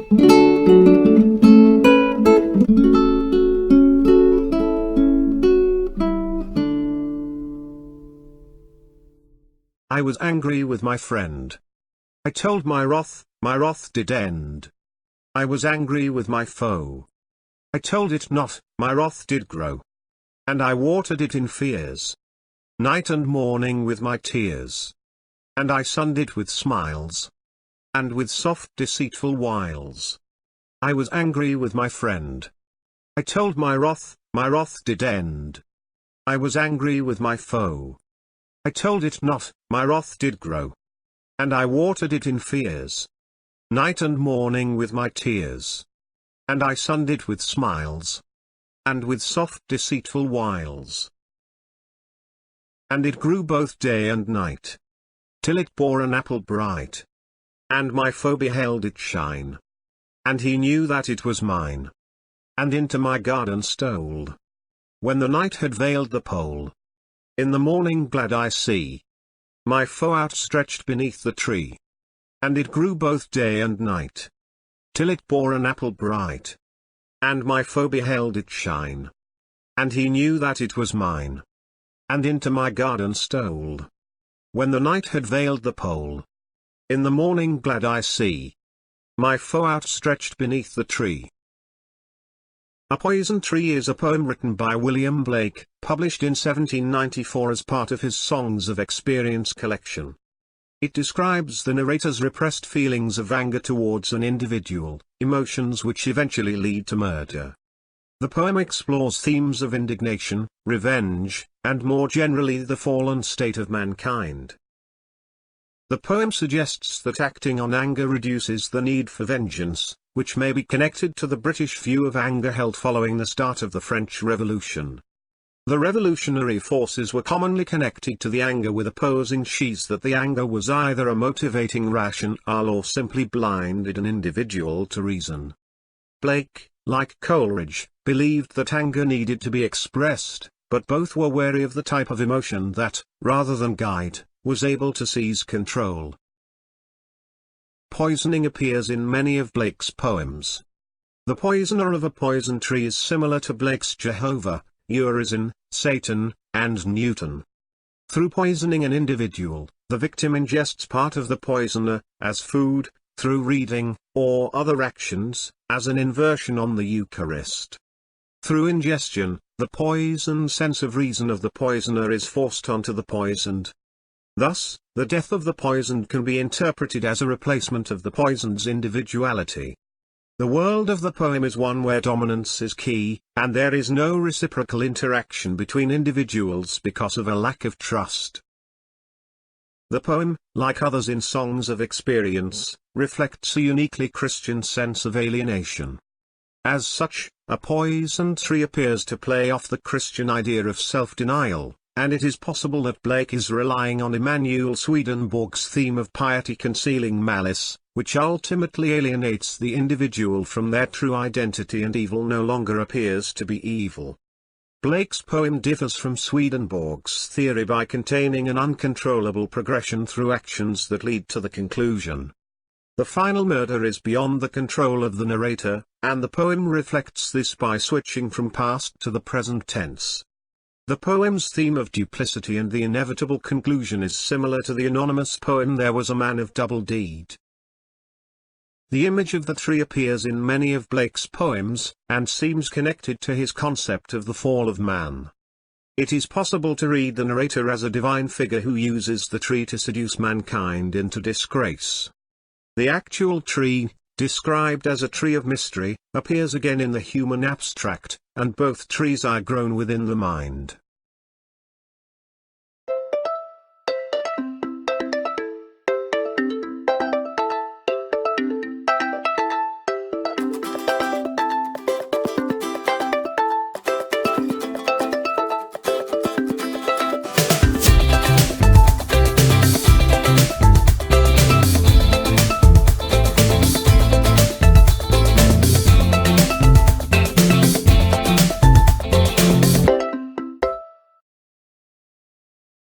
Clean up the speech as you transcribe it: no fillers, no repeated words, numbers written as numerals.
I was angry with my friend. I told my wrath did end. I was angry with my foe. I told it not, my wrath did grow. And I watered it in fears. Night and morning with my tears. And I sunned it with smiles. And with soft deceitful wiles. I was angry with my friend. I told my wrath did end. I was angry with my foe. I told it not, my wrath did grow. And I watered it in fears. Night and morning with my tears. And I sunned it with smiles. And with soft deceitful wiles. And it grew both day and night. Till it bore an apple bright. And my foe beheld it shine. And he knew that it was mine. And into my garden stole. When the night had veiled the pole. In the morning glad I see my foe outstretched beneath the tree. And it grew both day and night. Till it bore an apple bright. And my foe beheld it shine. And he knew that it was mine. And into my garden stole. When the night had veiled the pole. In the morning glad I see my foe outstretched beneath the tree. A Poison Tree is a poem written by William Blake, published in 1794 as part of his Songs of Experience collection. It describes the narrator's repressed feelings of anger towards an individual, emotions which eventually lead to murder. The poem explores themes of indignation, revenge, and more generally the fallen state of mankind. The poem suggests that acting on anger reduces the need for vengeance, which may be connected to the British view of anger held following the start of the French Revolution. The revolutionary forces were commonly connected to the anger with opposing sheaves that the anger was either a motivating rationale or simply blinded an individual to reason. Blake, like Coleridge, believed that anger needed to be expressed, but both were wary of the type of emotion that, rather than guide, was able to seize control. Poisoning appears in many of Blake's poems. The poisoner of A Poison Tree is similar to Blake's Jehovah, Urizen, Satan, and Newton. Through poisoning an individual, the victim ingests part of the poisoner, as food, through reading, or other actions, as an inversion on the Eucharist. Through ingestion, the poisoned sense of reason of the poisoner is forced onto the poisoned. Thus, the death of the poisoned can be interpreted as a replacement of the poisoned's individuality. The world of the poem is one where dominance is key, and there is no reciprocal interaction between individuals because of a lack of trust. The poem, like others in Songs of Experience, reflects a uniquely Christian sense of alienation. As such, A Poison Tree appears to play off the Christian idea of self-denial, and it is possible that Blake is relying on Emanuel Swedenborg's theme of piety concealing malice, which ultimately alienates the individual from their true identity, and evil no longer appears to be evil. Blake's poem differs from Swedenborg's theory by containing an uncontrollable progression through actions that lead to the conclusion. The final murder is beyond the control of the narrator, and the poem reflects this by switching from past to the present tense. The poem's theme of duplicity and the inevitable conclusion is similar to the anonymous poem There Was a Man of Double Deed. The image of the tree appears in many of Blake's poems, and seems connected to his concept of the fall of man. It is possible to read the narrator as a divine figure who uses the tree to seduce mankind into disgrace. The actual tree, described as a tree of mystery, appears again in the human abstract, and both trees are grown within the mind.